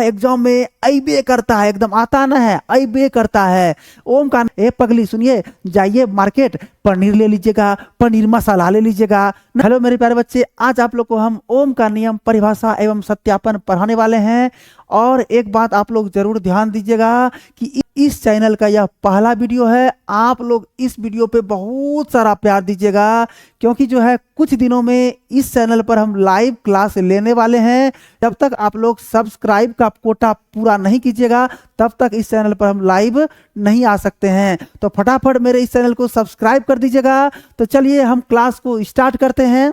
Exam में अइबे करता है, एकदम आता ना है, अइबे करता है। ओम का ए पगली सुनिए, जाइए मार्केट, पनीर ले लीजिएगा, पनीर मसाला ले लीजिएगा। हेलो मेरे प्यारे बच्चे, आज आप लोग को हम ओम का नियम, परिभाषा एवं सत्यापन पढ़ाने वाले हैं। और एक बात आप लोग जरूर ध्यान दीजिएगा कि इस चैनल का यह पहला वीडियो है। आप लोग इस वीडियो पे बहुत सारा प्यार दीजिएगा, क्योंकि जो है कुछ दिनों में इस चैनल पर हम लाइव क्लास लेने वाले हैं। जब तक आप लोग सब्सक्राइब का कोटा पूरा नहीं कीजिएगा, तब तक इस चैनल पर हम लाइव नहीं आ सकते हैं। तो फटाफट मेरे इस चैनल को सब्सक्राइब कर दीजिएगा। तो चलिए हम क्लास को स्टार्ट करते हैं।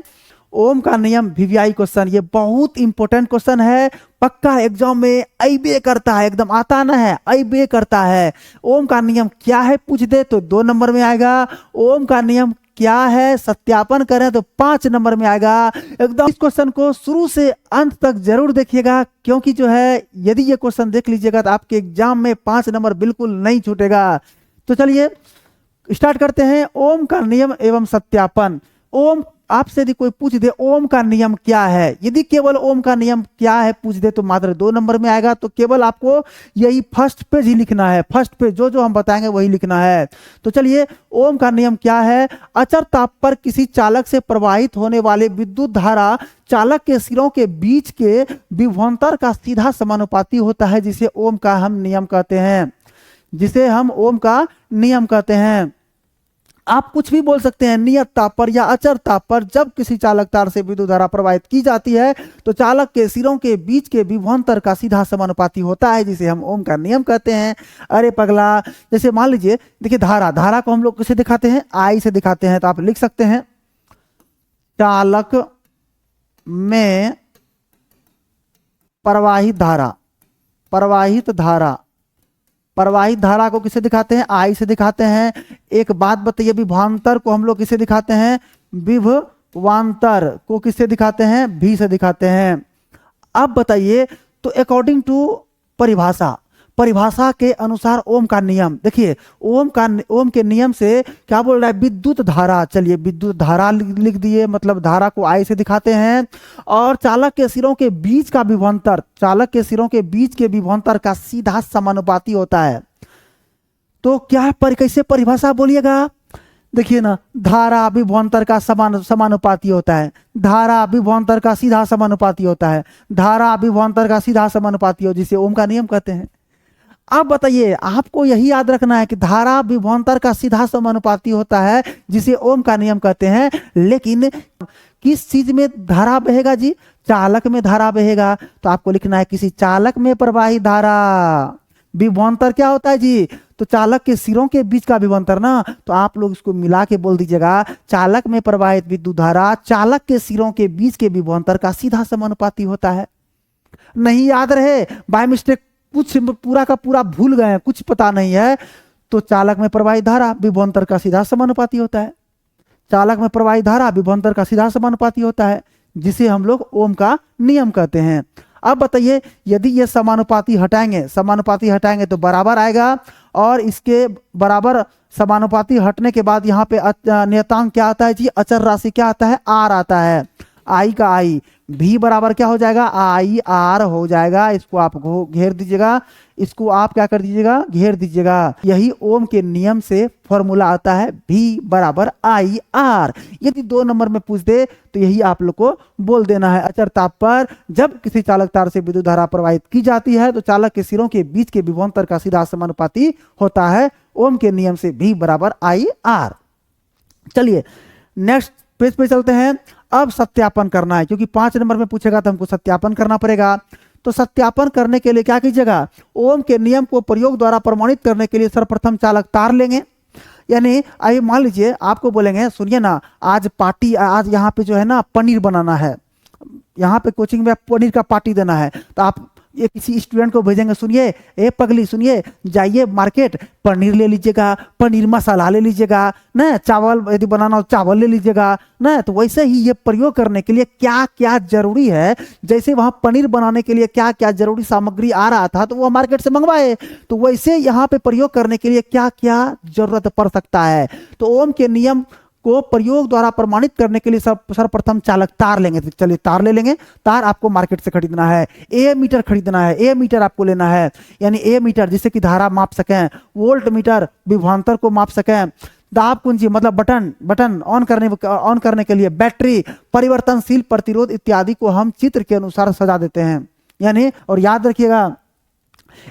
ओम का नियम वीवीआई क्वेश्चन, ये बहुत इंपॉर्टेंट क्वेश्चन है, पक्का एग्जाम में अइबे करता है, एकदम आता ना है, अइबे करता है। ओम का नियम क्या है पूछ दे तो 2 नंबर में आएगा। ओम का नियम क्या है सत्यापन करें तो 5 नंबर में आएगा। एकदम इस क्वेश्चन को शुरू से अंत तक जरूर देखिएगा, क्योंकि जो है यदि ये क्वेश्चन देख लीजिएगा तो आपके एग्जाम में 5 नंबर बिल्कुल नहीं छूटेगा। तो चलिए स्टार्ट करते हैं। ओम का नियम एवं सत्यापन। ओम आपसे यदि कोई पूछ दे ओम का नियम क्या है, यदि केवल ओम का नियम क्या है पूछ दे तो मात्र 2 नंबर में आएगा। तो केवल आपको यही फर्स्ट पेज ही लिखना है, फर्स्ट पेज जो हम बताएंगे वही लिखना है। तो चलिए, ओम का नियम क्या है। अचर ताप पर किसी चालक से प्रवाहित होने वाले विद्युत धारा चालक के सिरों के बीच के विभवांतर का सीधा समानुपाती होता है, जिसे ओम का हम नियम कहते हैं, जिसे हम ओम का नियम कहते हैं। आप कुछ भी बोल सकते हैं, नियत ताप पर या अचर ताप पर जब किसी चालक तार से विद्युत धारा प्रवाहित की जाती है तो चालक के सिरों के बीच के विभवांतर का सीधा समानुपाती होता है, जिसे हम ओम का नियम कहते हैं। अरे पगला, जैसे मान लीजिए, देखिए धारा को हम लोग किसे दिखाते हैं, आई से दिखाते हैं। तो आप लिख सकते हैं चालक में प्रवाहित धारा को किसे दिखाते हैं, आई से दिखाते हैं। एक बात बताइए, विभवांतर को हम लोग किसे दिखाते हैं, विभवांतर को किससे दिखाते हैं, भी से दिखाते हैं। अब बताइए, तो अकॉर्डिंग टू परिभाषा के अनुसार ओम का नियम, देखिए ओम के नियम से क्या बोल रहा है, विद्युत धारा। चलिए विद्युत धारा लिख दिए, मतलब धारा को आई से दिखाते हैं। और चालक के सिरों के बीच का विभवांतर, चालक के सिरों के बीच के विभवांतर का सीधा समानुपाती होता है। तो क्या कैसे परिभाषा बोलिएगा, देखिए ना, धारा विभवांतर का समानुपाती होता है, धारा विभवांतर का सीधा समानुपाती होता है, धारा विभवांतर का सीधा समानुपाती हो, जिसे ओम का नियम कहते हैं। अब बताइए, आपको यही याद रखना है कि धारा विभवांतर का सीधा समानुपाती होता है, जिसे ओम का नियम कहते हैं। लेकिन किस चीज में धारा बहेगा जी, चालक में धारा बहेगा। तो आपको लिखना है किसी चालक में प्रवाहित धारा। विभवांतर क्या होता है जी, तो चालक के सिरों के बीच का विभवांतर ना। तो आप लोग इसको मिला के बोल दीजिएगा, चालक में प्रवाहित विद्युत धारा चालक के सिरों के बीच के विभवांतर का सीधा समानुपाती होता है। नहीं याद रहे, बाय मिस्टेक कुछ पूरा का पूरा भूल गए, कुछ पता नहीं है, तो चालक में प्रवाहित धारा विभवांतर का सीधा समानुपाती होता है। चालक में प्रवाहित धारा विभवांतर का सीधा समानुपाती होता है, जिसे हम लोग ओम का नियम कहते हैं। अब बताइए, यदि ये समानुपाती हटाएंगे तो बराबर आएगा। और इसके बराबर समानुपाती हटने के बाद यहाँ पे नियतांक क्या आता है जी, अचर राशि क्या आता है, आर आता है। आई का आई, भी बराबर क्या हो जाएगा, आई आर हो जाएगा। इसको आप घेर दीजिएगा, इसको आप क्या कर दीजिएगा, घेर दीजिएगा। यही ओम के नियम से फॉर्मूला आता है, भी बराबर आई आर। यदि 2 नंबर में पूछ दे तो यही आप लोग को बोल देना है। अचर ताप पर जब किसी चालक तार से विद्युत धारा प्रवाहित की जाती है तो चालक के सिरों के बीच के विभवांतर का सीधा समानुपाती होता है, ओम के नियम से भी बराबर आई आर। चलिए नेक्स्ट पेज पे चलते हैं। अब सत्यापन करना है, क्योंकि 5 नंबर में पूछेगा तो हमको सत्यापन करना पड़ेगा। तो सत्यापन करने के लिए क्या कीजिएगा, ओम के नियम को प्रयोग द्वारा प्रमाणित करने के लिए सर्वप्रथम चालक तार लेंगे। यानी आइए मान लीजिए आपको बोलेंगे, सुनिए ना, आज यहाँ पे जो है ना पनीर बनाना है, यहाँ पे कोचिंग में पनीर का पार्टी देना है। तो आप ये किसी स्टूडेंट को भेजेंगे, सुनिए ए पगली सुनिए, जाइए मार्केट, पनीर ले लीजिएगा, पनीर मसाला ले लीजिएगा ना, चावल यदि बनाना हो चावल ले लीजिएगा ना। तो वैसे ही ये प्रयोग करने के लिए क्या क्या जरूरी है, जैसे वहाँ पनीर बनाने के लिए क्या क्या जरूरी सामग्री आ रहा था तो वो मार्केट से मंगवाए, तो वैसे यहाँ पे प्रयोग करने के लिए क्या क्या जरूरत पड़ सकता है। तो ओम के नियम को प्रयोग द्वारा प्रमाणित करने के लिए सर्वप्रथम चालक तार लेंगे। तो चलिए तार ले लेंगे। तार आपको मार्केट से खरीदना है, ए मीटर खरीदना है, ए मीटर आपको लेना है, यानी ए मीटर जिससे कि धारा माप सकें, वोल्ट मीटर विभवांतर को माप सकें, दाब कुंजी मतलब बटन ऑन करने के लिए बैटरी, परिवर्तनशील प्रतिरोध इत्यादि को हम चित्र के अनुसार सजा देते हैं। यानी और याद रखिएगा,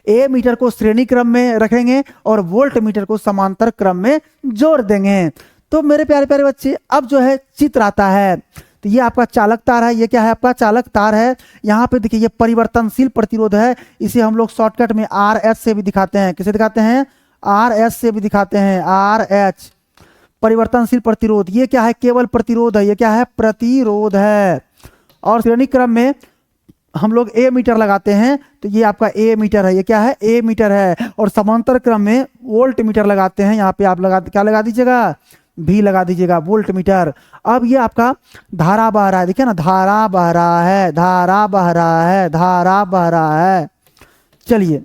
ए मीटर को श्रेणी क्रम में रखेंगे और वोल्ट मीटर को समांतर क्रम में जोड़ देंगे। तो मेरे प्यारे प्यारे बच्चे, अब जो है चित्र आता है। तो ये आपका चालक तार है, ये क्या है आपका चालक तार है। यहाँ पे देखिए ये परिवर्तनशील प्रतिरोध है, इसे हम लोग शॉर्टकट में RS से भी दिखाते हैं। किसे दिखाते हैं? RS से भी दिखाते हैं, RH परिवर्तनशील प्रतिरोध। ये क्या है? केवल प्रतिरोध है। ये क्या है? प्रतिरोध है। और श्रेणी क्रम में हम लोग ए मीटर लगाते हैं, तो ये आपका ए मीटर है। ये क्या है? ए मीटर है। और समांतर क्रम में वोल्ट मीटर लगाते हैं। यहाँ पे आप क्या लगा दीजिएगा? भी लगा दीजिएगा, वोल्ट मीटर। अब ये आपका धारा बह रहा है, देखिए ना, धारा बह रहा है, धारा बह रहा है, धारा बह रहा है। चलिए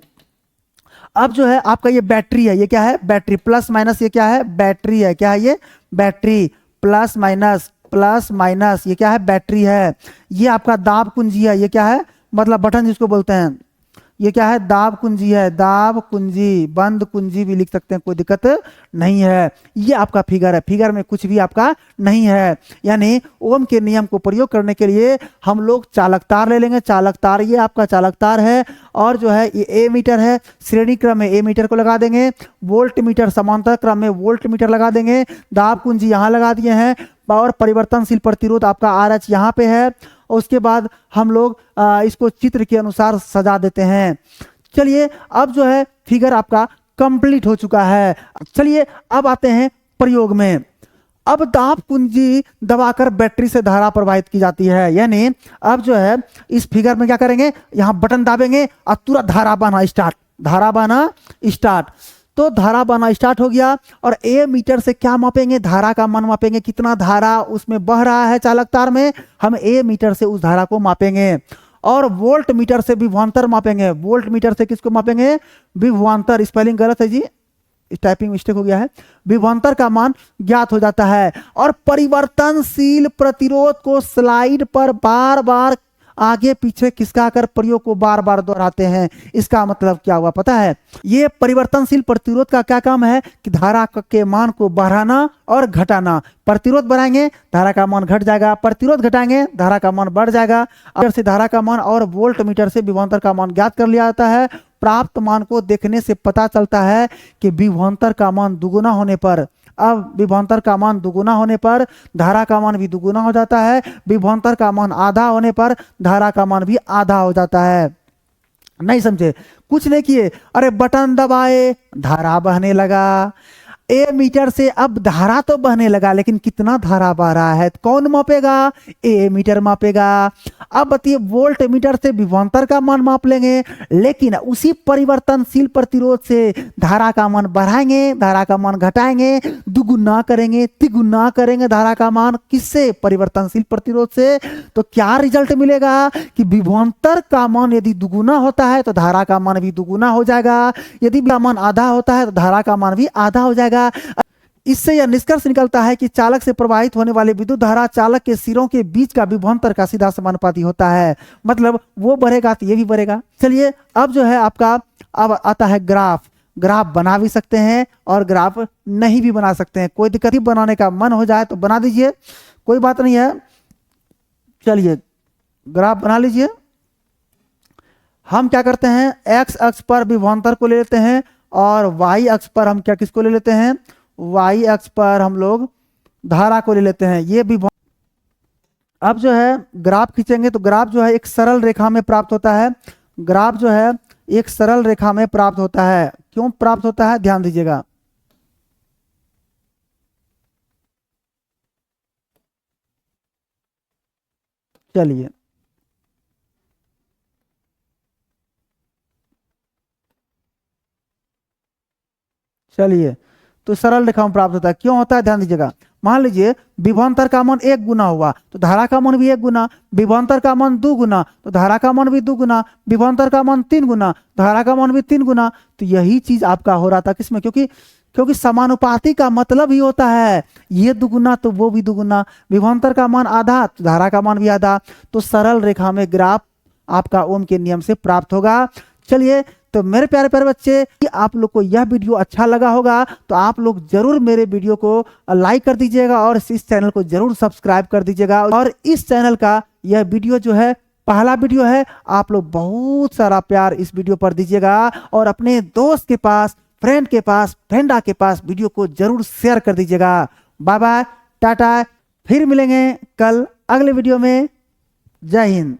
अब जो है आपका ये बैटरी है। ये क्या है? Battery plus minus. ये क्या है? बैटरी है। क्या है ये? Battery plus minus. ये क्या है? बैटरी है। ये आपका दाब कुंजी है। ये क्या है? मतलब बटन जिसको बोलते हैं। ये क्या है? दाब कुंजी है, दाब कुंजी, बंद कुंजी भी लिख सकते हैं, कोई दिक्कत नहीं है। ये आपका फिगर है, फिगर में कुछ भी आपका नहीं है। यानी ओम के नियम को प्रयोग करने के लिए हम लोग चालक तार ले लेंगे। चालक तार, ये आपका चालक तार है। और जो है ये ए मीटर है, श्रेणी क्रम में ए मीटर को लगा देंगे, वोल्ट मीटर समांतर क्रम में वोल्ट मीटर लगा देंगे, दाब कुंजी यहाँ लगा दिए हैं, और परिवर्तनशील प्रतिरोध आपका RH यहाँ पे है। और उसके बाद हम लोग इसको चित्र के अनुसार सजा देते हैं। चलिए अब जो है फिगर आपका कंप्लीट हो चुका है। चलिए अब आते हैं प्रयोग में। अब दाब कुंजी दबाकर बैटरी से धारा प्रवाहित की जाती है। यानी अब जो है इस फिगर में क्या करेंगे, यहाँ बटन दाबेंगे और तुरंत धारा बहना स्टार्ट, धारा बहना स्टार्ट। तो धारा बहना स्टार्ट हो गया। और ए मीटर से क्या मापेंगे? धारा का मान मापेंगे, कितना धारा उसमें बह रहा है चालक तार में, हम ए मीटर से उस धारा को मापेंगे। और वोल्ट मीटर से विभवांतर मापेंगे। वोल्ट मीटर से किसको मापेंगे? विभवांतर। स्पेलिंग गलत है जी, टाइपिंग मिस्टेक हो गया है। विभवांतर का मान ज्ञात हो जाता है। और परिवर्तनशील प्रतिरोध को स्लाइड पर बार बार आगे पीछे खिसका कर प्रयोग को बार बार दोहराते हैं। इसका मतलब क्या हुआ पता है? ये परिवर्तनशील प्रतिरोध का क्या काम है कि धारा के मान को बढ़ाना और घटाना। प्रतिरोध बढ़ाएंगे, धारा का मान घट जाएगा, प्रतिरोध घटाएंगे, धारा का मान बढ़ जाएगा। अगर से धारा का मान और वोल्ट मीटर से विभवांतर का मान ज्ञात कर लिया जाता है। प्राप्त मान को देखने से पता चलता है कि विभवांतर का मान दुगुना होने पर, अब विभवांतर का मान दुगुना होने पर धारा का मान भी दुगुना हो जाता है। विभवांतर का मान आधा होने पर धारा का मान भी आधा हो जाता है। नहीं समझे? कुछ नहीं किए, अरे बटन दबाए, धारा बहने लगा। ए मीटर से अब धारा तो बहने लगा, लेकिन कितना धारा बह रहा है कौन मापेगा? ए मीटर मापेगा। अब बताइए, वोल्ट मीटर से विभवांतर का मान माप लेंगे, लेकिन उसी परिवर्तनशील प्रतिरोध से धारा का मान बढ़ाएंगे, धारा का मान घटाएंगे, दुगुना करेंगे, तिगुना करेंगे धारा का मान। किससे? परिवर्तनशील प्रतिरोध से। तो क्या रिजल्ट मिलेगा कि विभवांतर का मान यदि दुगुना होता है तो धारा का मान भी दुगुना हो जाएगा, यदि मान आधा होता है तो धारा का मान भी आधा हो जाएगा। इससे यह निष्कर्ष निकलता है कि चालक से प्रवाहित होने वाली विद्युत धारा चालक के सिरों के बीच का विभवांतर का सीधा समानुपाती होता है। मतलब वो बढ़ेगा तो ये भी बढ़ेगा। चलिए अब जो है आपका अब आता है ग्राफ। ग्राफ बना भी सकते हैं और ग्राफ नहीं भी बना सकते हैं, कोई दिक्कत नहीं। बनाने का मन हो जाए तो बना दीजिए, कोई बात नहीं है। चलिए ग्राफ बना लीजिए। हम क्या करते हैं, एक्स अक्ष पर विभवांतर को ले लेते हैं और वाई अक्ष पर हम क्या किसको ले लेते हैं? वाई अक्ष पर हम लोग धारा को ले लेते हैं। ये भी अब जो है ग्राफ खींचेंगे तो ग्राफ जो है एक सरल रेखा में प्राप्त होता है। ग्राफ जो है एक सरल रेखा में प्राप्त होता है। क्यों प्राप्त होता है? ध्यान दीजिएगा। चलिए चलिए तो सरल रेखा में प्राप्त होता है। क्यों होता है? ध्यान दीजिएगा। मान लीजिए विभवांतर का मान 1 गुना हुआ तो धारा का मान भी 1 गुना, विभवांतर का मान 2 गुना तो धारा का मान भी 2 गुना, विभवांतर का मान 3 गुना, धारा का मान भी 3 गुना। तो यही चीज आपका हो रहा था किसमें? क्योंकि क्योंकि समानुपाती का मतलब ही होता है ये दुगुना तो वो भी दुगुना, विभवांतर का मान आधा तो धारा का मान भी आधा, तो सरल रेखा में ग्राफ आपका ओम के नियम से प्राप्त होगा। चलिए, तो मेरे प्यारे प्यारे बच्चे, कि आप लोग को यह वीडियो अच्छा लगा होगा तो आप लोग जरूर मेरे वीडियो को लाइक कर दीजिएगा और इस चैनल को जरूर सब्सक्राइब कर दीजिएगा। और इस चैनल का यह वीडियो जो है पहला वीडियो है, आप लोग बहुत सारा प्यार इस वीडियो पर दीजिएगा और अपने दोस्त के पास, फ्रेंड के पास, फ्रेंडा के पास वीडियो को जरूर शेयर कर दीजिएगा। बाय बाय, टाटा, फिर मिलेंगे कल अगले वीडियो में। जय हिंद।